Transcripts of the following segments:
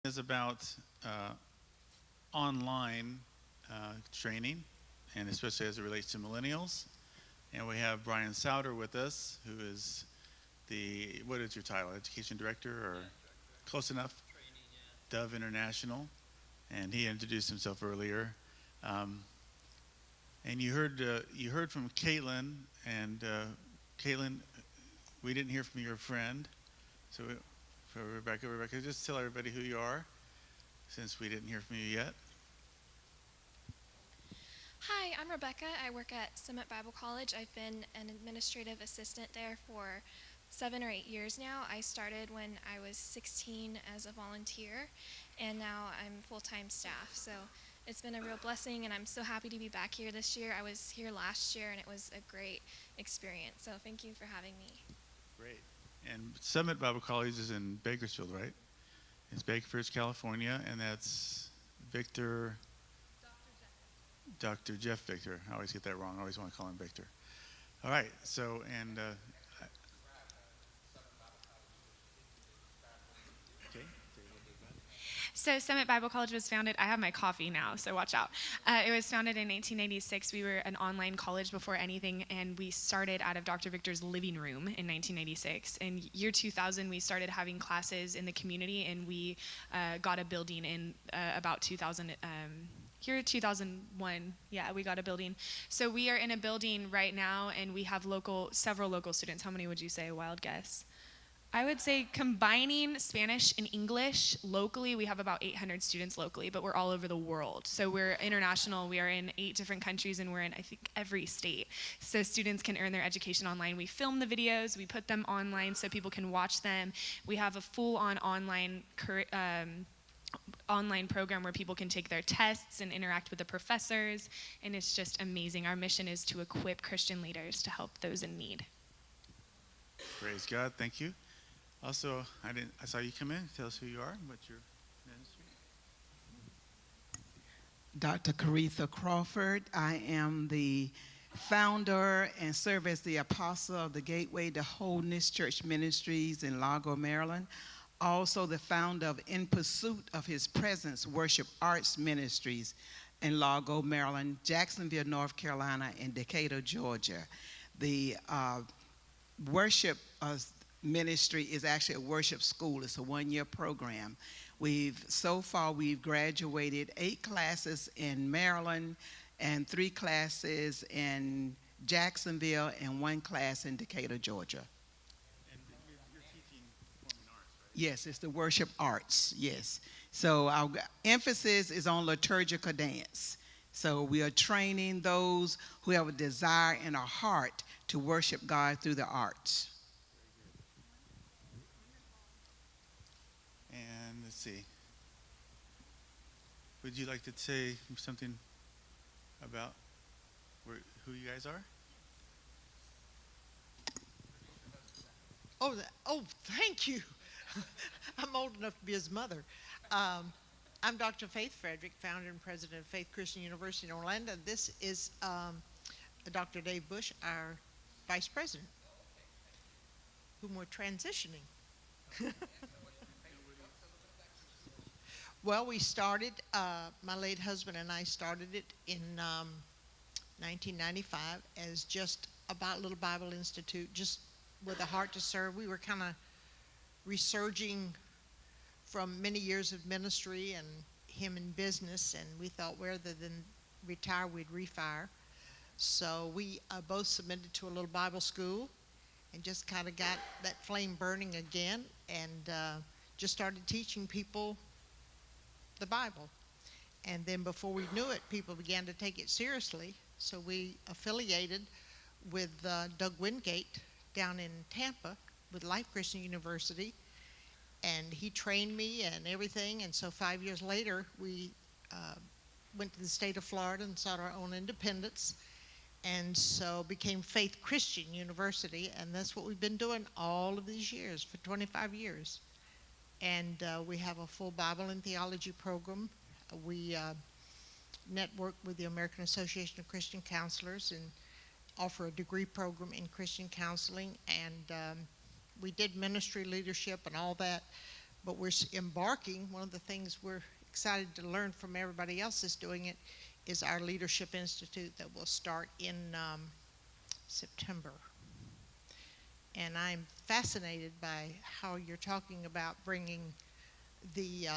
Is about online training, and especially as it relates to millennials. And we have Brian Sauder with us, who is what is your title? Education Director, or close enough? Dove International. And he introduced himself earlier. Um, and you heard from Caitlin, and Caitlin, we didn't hear from your friend. So for Rebecca, just tell everybody who you are, since we didn't hear from you yet. Hi, I'm Rebecca. I work at Summit Bible College. I've been an administrative assistant there for 7 or 8 years now. I started when I was 16 as a volunteer, and now I'm full-time staff. So it's been a real blessing, and I'm so happy to be back here this year. I was here last year, and it was a great experience. So thank you for having me. Great. And Summit Bible College is in Bakersfield, right? It's Bakersfield, California, and that's Victor. Dr. Jeff Victor. I always get that wrong. I always want to call him Victor. All right. So, and okay. So Summit Bible College was founded, I have my coffee now, so watch out. It was founded in 1996. We were an online college before anything, and we started out of Dr. Victor's living room in 1996. In year 2000, we started having classes in the community, and we got a building in about 2000. Here 2001, yeah, we got a building. So we are in a building right now, and we have several local students. How many would you say, wild guess? I would say combining Spanish and English locally, we have about 800 students locally, but we're all over the world. So we're international. We are in 8 different countries, and we're in, I think, every state. So students can earn their education online. We film the videos. We put them online so people can watch them. We have a full-on online program where people can take their tests and interact with the professors, and it's just amazing. Our mission is to equip Christian leaders to help those in need. Praise God. Thank you. Also, I saw you come in. Tell us who you are and what's your ministry. Dr. Caretha Crawford. I am the founder and serve as the apostle of the Gateway to Wholeness Church Ministries in Largo, Maryland. Also the founder of In Pursuit of His Presence Worship Arts Ministries in Largo, Maryland, Jacksonville, North Carolina, and Decatur, Georgia. The worship ministry is actually a worship school. It's a 1-year program. So far we've graduated 8 classes in Maryland and 3 classes in Jacksonville and 1 class in Decatur, Georgia. Yes, it's the worship arts, yes. So our emphasis is on liturgical dance. So we are training those who have a desire in our heart to worship God through the arts. And let's see. Would you like to say something about who you guys are? Oh, thank you. I'm old enough to be his mother. I'm Dr. Faith Frederick, founder and president of Faith Christian University in Orlando. This is Dr. Dave Bush, our vice president, whom we're transitioning. Well, we started, my late husband and I started it in 1995 as just about Little Bible Institute, just with a heart to serve. We were kind of resurging from many years of ministry and him in business, and we thought rather than retire, we'd refire. So we both submitted to a little Bible school and just kind of got that flame burning again, and just started teaching people the Bible. And then before we knew it, people began to take it seriously. So we affiliated with Doug Wingate down in Tampa with Life Christian University, and he trained me and everything. And so 5 years later, we went to the state of Florida and sought our own independence, and so became Faith Christian University, and that's what we've been doing all of these years, for 25 years. And we have a full Bible and theology program. We network with the American Association of Christian Counselors and offer a degree program in Christian counseling, and we did ministry leadership and all that. but we're embarking. One of the things we're excited to learn from everybody else that's doing it is our Leadership Institute that will start in September. And I'm fascinated by how you're talking about bringing the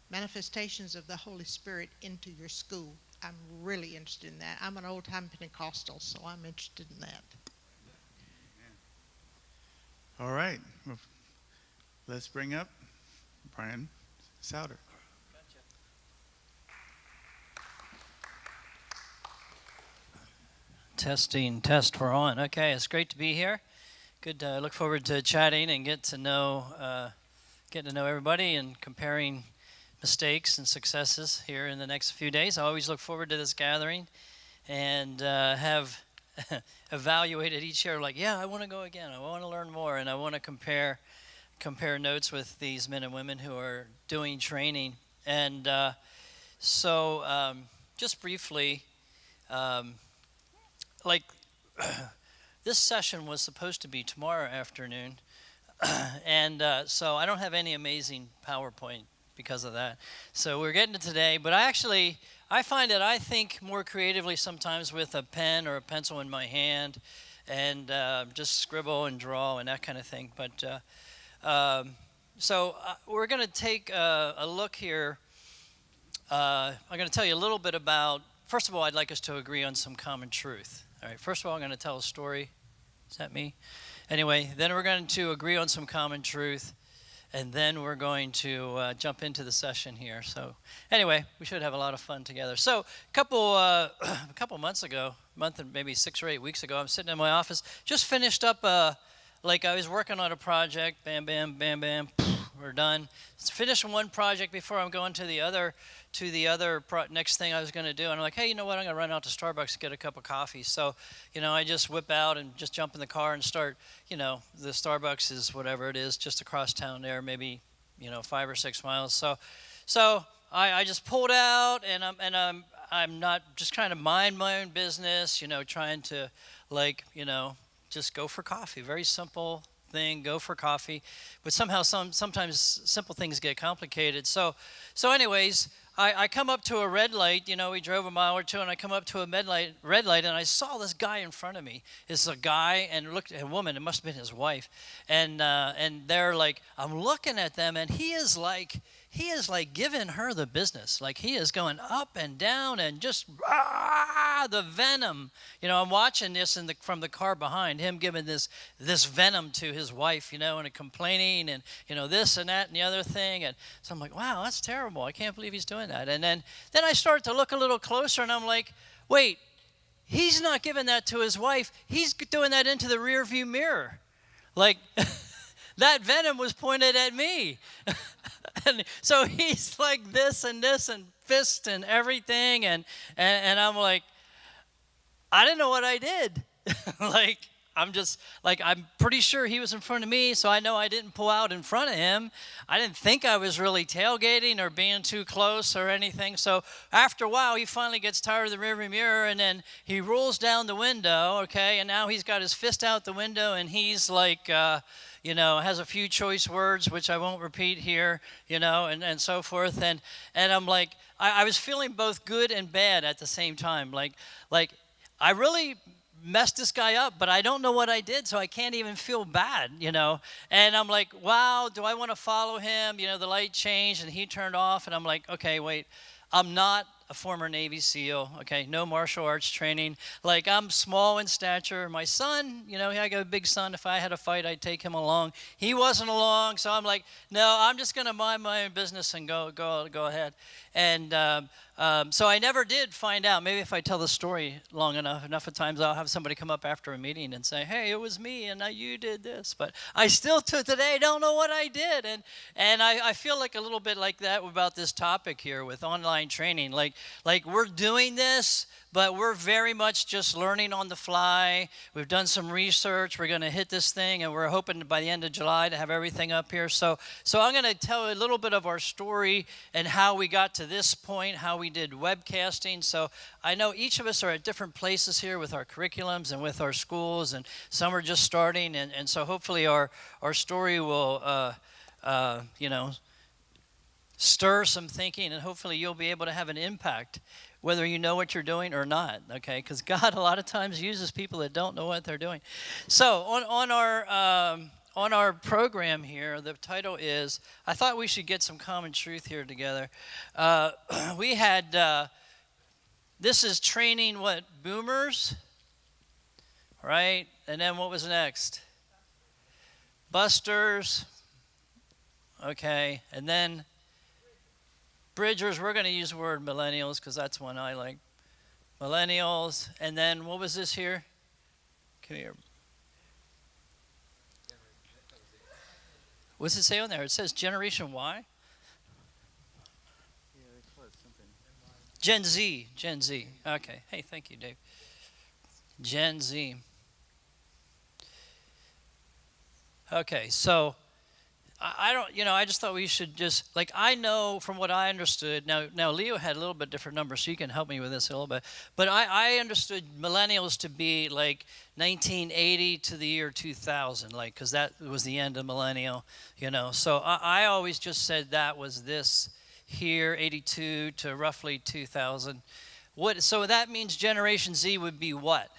manifestations of the Holy Spirit into your school. I'm really interested in that. I'm an old-time Pentecostal, so I'm interested in that. All right. Well, let's bring up Brian Sauder. Testing, test, we're on. Okay, it's great to be here. Good. Look forward to chatting and getting to know everybody and comparing mistakes and successes here in the next few days. I always look forward to this gathering and have evaluated each year. Like, yeah, I want to go again. I want to learn more, and I want to compare notes with these men and women who are doing training. And so, just briefly. This session was supposed to be tomorrow afternoon, and so I don't have any amazing PowerPoint because of that. So we're getting to today, but I find that I think more creatively sometimes with a pen or a pencil in my hand and just scribble and draw and that kind of thing. But so we're going to take a look here. I'm going to tell you a little bit about, first of all, I'd like us to agree on some common truth. All right, first of all, I'm going to tell a story. Is that me? Anyway, then we're going to agree on some common truth, and then we're going to jump into the session here. So anyway, we should have a lot of fun together. So a couple months ago, and maybe 6 or 8 weeks ago, I'm sitting in my office, just finished up, like I was working on a project, bam, bam, bam, bam, we're done. Finishing one project before I'm going to the other next thing I was going to do. And I'm like, hey, you know what? I'm going to run out to Starbucks to get a cup of coffee. So, I just whip out and just jump in the car and start, the Starbucks is whatever it is, just across town there, maybe, 5 or 6 miles. So I just pulled out and I'm not just trying to mind my own business, trying to just go for coffee. Very simple thing, go for coffee. But somehow sometimes simple things get complicated. So anyways, I come up to a red light, we drove a mile or two, and I come up to a red light, and I saw this guy in front of me. It's a guy, and looked at a woman, it must have been his wife. And they're like, I'm looking at them, and he is like giving her the business. Like he is going up and down and just the venom. I'm watching this from the car behind him, giving this venom to his wife, and complaining and this and that and the other thing. And so I'm like, wow, that's terrible. I can't believe he's doing that. And then I start to look a little closer, and I'm like, wait, he's not giving that to his wife. He's doing that into the rearview mirror. Like that venom was pointed at me. And so he's like this and fist and everything. And I'm like, I didn't know what I did. I'm pretty sure he was in front of me, so I know I didn't pull out in front of him. I didn't think I was really tailgating or being too close or anything. So after a while, he finally gets tired of the rearview mirror, and then he rolls down the window, okay, and now he's got his fist out the window, and he's like, has a few choice words, which I won't repeat here, and so forth. And I'm like, I was feeling both good and bad at the same time. Like I really messed this guy up, but I don't know what I did, so I can't even feel bad, And I'm like, wow, do I want to follow him? The light changed, and he turned off, and I'm like, okay, wait, I'm not a former Navy SEAL, okay, no martial arts training. Like, I'm small in stature. My son, I got a big son. If I had a fight, I'd take him along. He wasn't along, so I'm like, no, I'm just going to mind my own business and go ahead. And so I never did find out. Maybe if I tell the story long enough of times, I'll have somebody come up after a meeting and say, hey, it was me, and you did this. But I still, to today, don't know what I did. And I feel like a little bit like that about this topic here with online training. Like we're doing this, but we're very much just learning on the fly. We've done some research. We're going to hit this thing, and we're hoping by the end of July to have everything up here. So I'm going to tell a little bit of our story and how we got to this point, how we did webcasting. So I know each of us are at different places here with our curriculums and with our schools, and some are just starting. And so hopefully our story will stir some thinking, and hopefully you'll be able to have an impact, whether you know what you're doing or not, okay? Because God a lot of times uses people that don't know what they're doing. So on our program here, the title is, I thought we should get some common truth here together. We had, this is training what, boomers, right? And then what was next? Busters, okay, and then bridgers. We're going to use the word millennials because that's one I like. Millennials, and then what was this here? Come here. What's it say on there? It says Generation Y? Gen Z. Gen Z. Okay. Hey, thank you, Dave. Gen Z. Okay, so I don't, I just thought we should just, like, I know from what I understood, now Leo had a little bit different numbers, so you can help me with this a little bit, but I understood millennials to be like 1980 to the year 2000, like, because that was the end of millennial, so I always just said that was this here, 82 to roughly 2000. So that means Generation Z would be what?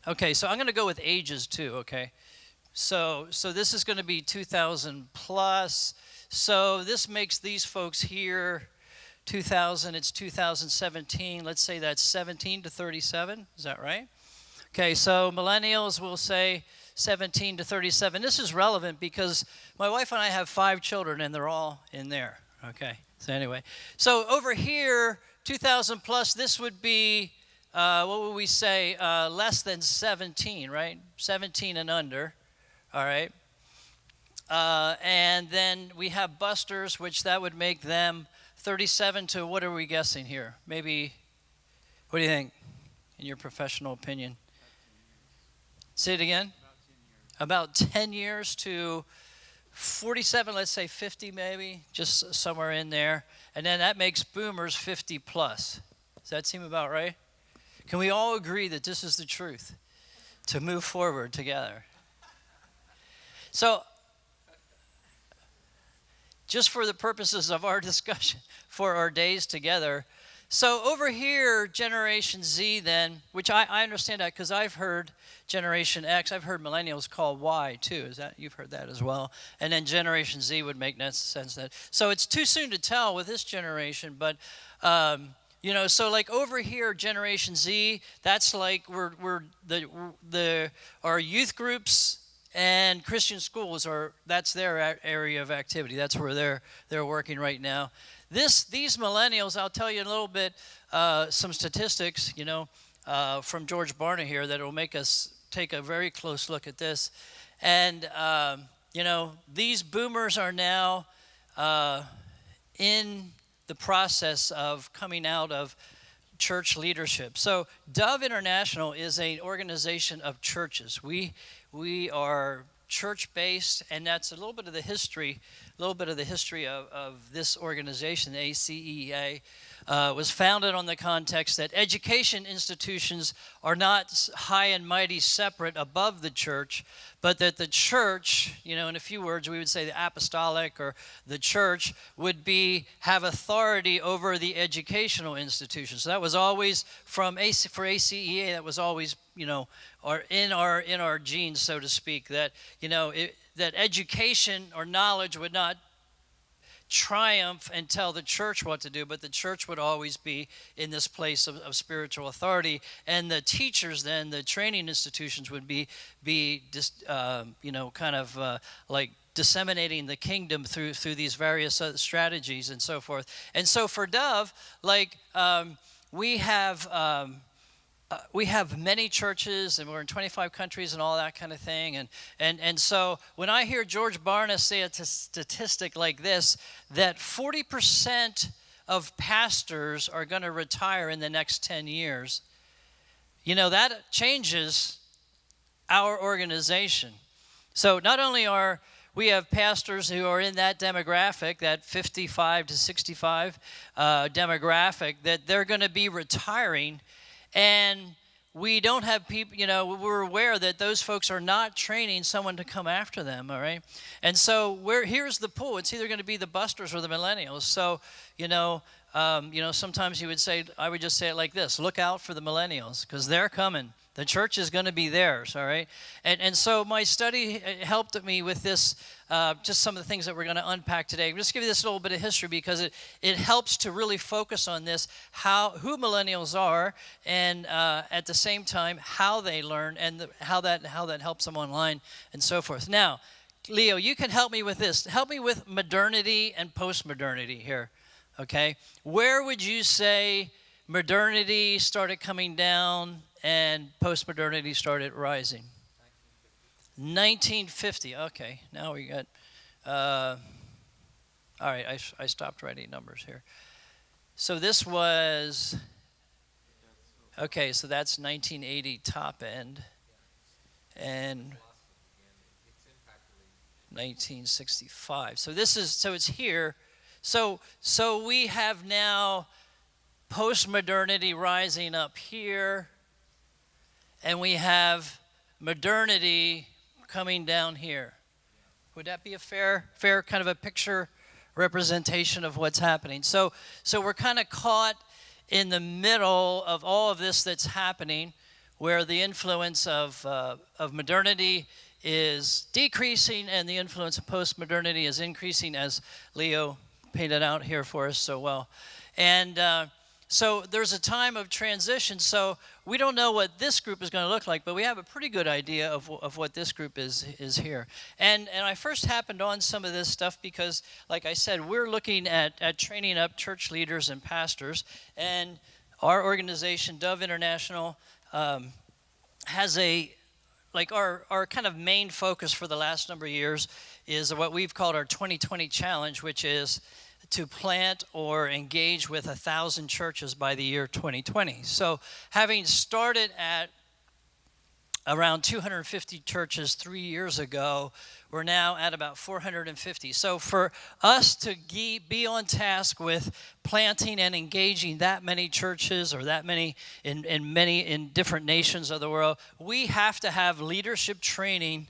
Okay, so I'm going to go with ages too, okay? So this is going to be 2000 plus. So this makes these folks here 2000, it's 2017. Let's say that's 17 to 37. Is that right? Okay, so millennials will say 17 to 37. This is relevant because my wife and I have 5 children and they're all in there. Okay, so anyway. So over here, 2000 plus, this would be what would we say, less than 17, right? 17 and under, all right? And then we have busters, which that would make them 37 to, what are we guessing here? Maybe, what do you think, in your professional opinion? Say it again? About 10 years to 47, let's say 50 maybe, just somewhere in there. And then that makes boomers 50 plus. Does that seem about right? Can we all agree that this is the truth to move forward together? So, just for the purposes of our discussion, for our days together, so over here, Generation Z then, which I understand that because I've heard Generation X, I've heard millennials called Y too. Is that, you've heard that as well? And then Generation Z would make sense that. So it's too soon to tell with this generation, but so like over here, Generation Z, that's like our youth groups and Christian schools that's their area of activity. That's where they're working right now. These millennials, I'll tell you a little bit, some statistics, from George Barna here that will make us take a very close look at this. And, these boomers are now in the process of coming out of church leadership. So Dove International is an organization of churches. We are church-based, and that's a little bit of the history of this organization, the ACEA. Was founded on the context that education institutions are not high and mighty separate above the church, but that the church, in a few words, we would say the apostolic or the church would have authority over the educational institutions. So that was always for ACEA, that was always, or in our genes, so to speak, that, that education or knowledge would not triumph and tell the church what to do, but the church would always be in this place of spiritual authority, and the teachers then, the training institutions would be just like disseminating the kingdom through these various strategies and so forth. And so for Dove, like we have many churches, and we're in 25 countries and all that kind of thing. And so when I hear George Barna say a statistic like this, that 40% of pastors are going to retire in the next 10 years, that changes our organization. So not only we have pastors who are in that demographic, that 55 to 65 demographic, that they're going to be retiring. And we don't have people, we're aware that those folks are not training someone to come after them, all right? And so here's the pool. It's either going to be the busters or the millennials. So, sometimes I would just say it like this: look out for the millennials, because they're coming. The church is going to be theirs, all right? And so my study helped me with this, just some of the things that we're going to unpack today. I'll just give you this little bit of history, because it helps to really focus on this, who millennials are, and at the same time, how they learn, and how that helps them online, and so forth. Now, Leo, you can help me with this. Help me with modernity and post-modernity here, okay? Where would you say modernity started coming down and post-modernity started rising? 1950. Okay, now we got, all right, I stopped writing numbers here. So this was, okay, so that's 1980 top end, and 1965. So it's here. So we have now post-modernity rising up here, and we have modernity coming down here. Would that be a fair kind of a picture representation of what's happening? So we're kind of caught in the middle of all of this that's happening, where the influence of modernity is decreasing and the influence of post-modernity is increasing, as Leo painted out here for us so well. And so there's a time of transition. So we don't know what this group is going to look like, but we have a pretty good idea of what this group is here. And I first happened on some of this stuff because, like I said, we're looking at training up church leaders and pastors. And our organization, Dove International, has our kind of main focus for the last number of years is what we've called our 2020 challenge, which is to plant or engage with 1,000 churches by the year 2020. So having started at around 250 churches 3 years ago, we're now at about 450. So for us to be on task with planting and engaging that many churches, or that many in different nations of the world, we have to have leadership training.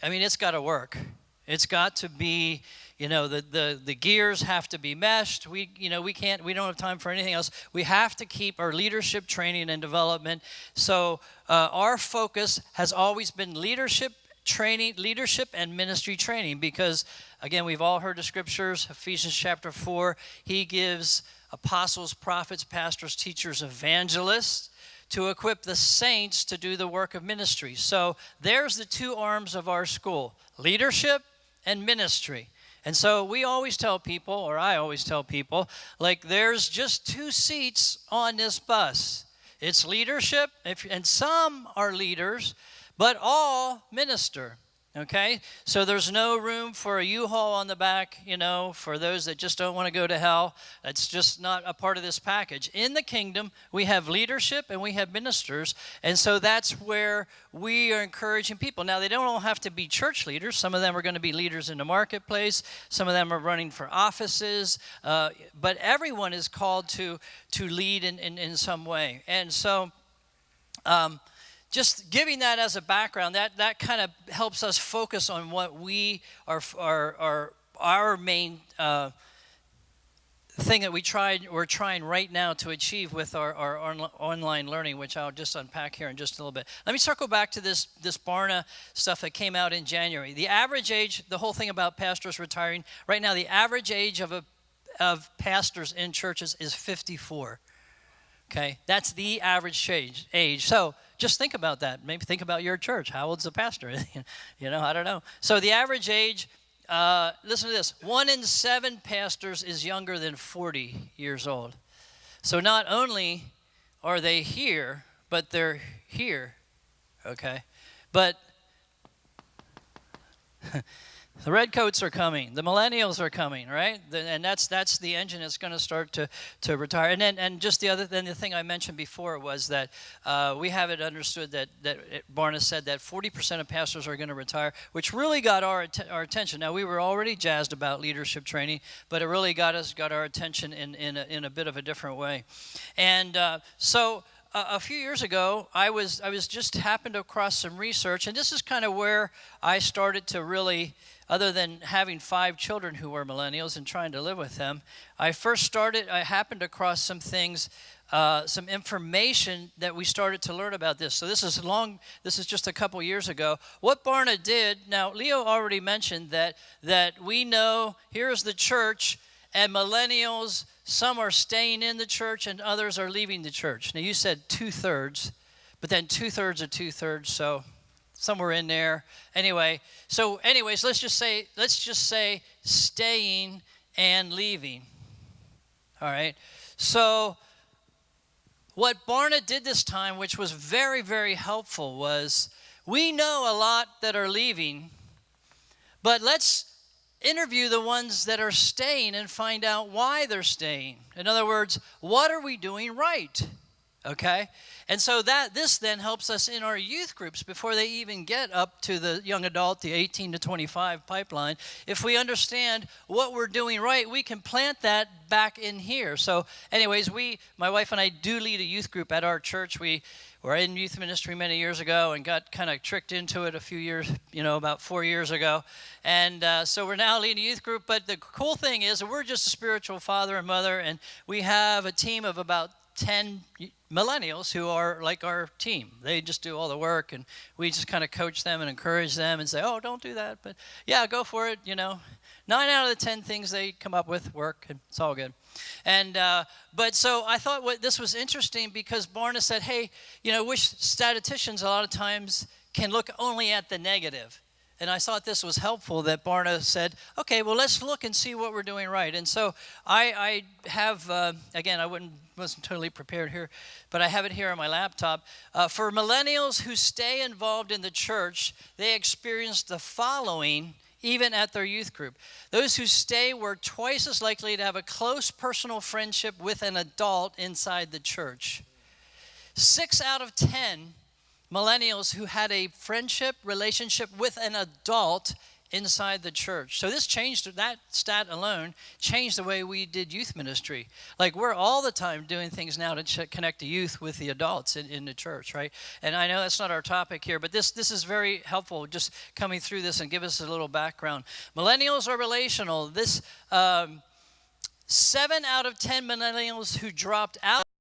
I mean, it's got to work. It's got to be, the gears have to be meshed. We don't have time for anything else. We have to keep our leadership training and development. So our focus has always been leadership training, leadership and ministry training, because again, we've all heard the scriptures, Ephesians chapter 4, he gives apostles, prophets, pastors, teachers, evangelists to equip the saints to do the work of ministry. So there's the two arms of our school, leadership and ministry. And so we always tell people, or I always tell people, like, there's just two seats on this bus. It's leadership, and some are leaders, but all minister. Okay, so there's no room for a U-Haul on the back, for those that just don't want to go to hell. That's just not a part of this package. In the kingdom, we have leadership and we have ministers, and so that's where we are encouraging people. Now, they don't all have to be church leaders. Some of them are going to be leaders in the marketplace. Some of them are running for offices, but everyone is called to lead in some way. And so just giving that as a background, that kind of helps us focus on what our main thing that we're trying right now to achieve with our online learning, which I'll just unpack here in just a little bit. Let me circle back to this Barna stuff that came out in January. The average age, the whole thing about pastors retiring, right now the average age of pastors in churches is 54. Okay, that's the average age. So just think about that. Maybe think about your church. How old's the pastor? I don't know. So the average age, listen to this, 1 in 7 pastors is younger than 40 years old. So not only are they here, but they're here, okay? But the redcoats are coming. The millennials are coming, right? And that's the engine that's going to start to retire. And just the thing I mentioned before was that we have it understood that Barna said that 40% of pastors are going to retire, which really got our attention. Now, we were already jazzed about leadership training, but it really got our attention in a bit of a different way. And so a few years ago, I was just happened across some research, and this is kind of where I started to really, other than having 5 children who were millennials and trying to live with them, I happened across some things, some information that we started to learn about this. So this is just a couple years ago. What Barna did, now Leo already mentioned that we know here's the church, and millennials, some are staying in the church and others are leaving the church. Now you said 2/3, but then 2/3 of 2/3, so somewhere in there. Anyways, let's just say staying and leaving. All right. So what Barna did this time, which was very, very helpful, was we know a lot that are leaving, but let's interview the ones that are staying and find out why they're staying. In other words, what are we doing right? Okay? And so this then helps us in our youth groups before they even get up to the young adult, the 18 to 25 pipeline. If we understand what we're doing right, we can plant that back in here. So anyways, my wife and I do lead a youth group at our church. We were in youth ministry many years ago and got kind of tricked into it a few years, about 4 years ago. And so we're now leading a youth group. But the cool thing is that we're just a spiritual father and mother, and we have a team of about 10 millennials who are like our team. They just do all the work, and we just kind of coach them and encourage them and say, oh, don't do that, but yeah, go for it. 9 out of the 10 things they come up with work, and it's all good. And but so I thought this was interesting because Barna said, hey, which statisticians a lot of times can look only at the negative. And I thought this was helpful that Barna said, okay, well, let's look and see what we're doing right. And so I have, again, wasn't totally prepared here, but I have it here on my laptop. For millennials who stay involved in the church, they experience the following even at their youth group. Those who stay were twice as likely to have a close personal friendship with an adult inside the church. 6 out of 10 millennials who had a relationship with an adult inside the church. So that stat alone changed the way we did youth ministry. Like, we're all the time doing things now to connect the youth with the adults in the church, right? And I know that's not our topic here, but this is very helpful, just coming through this and give us a little background. Millennials are relational. 7 out of 10 millennials who dropped out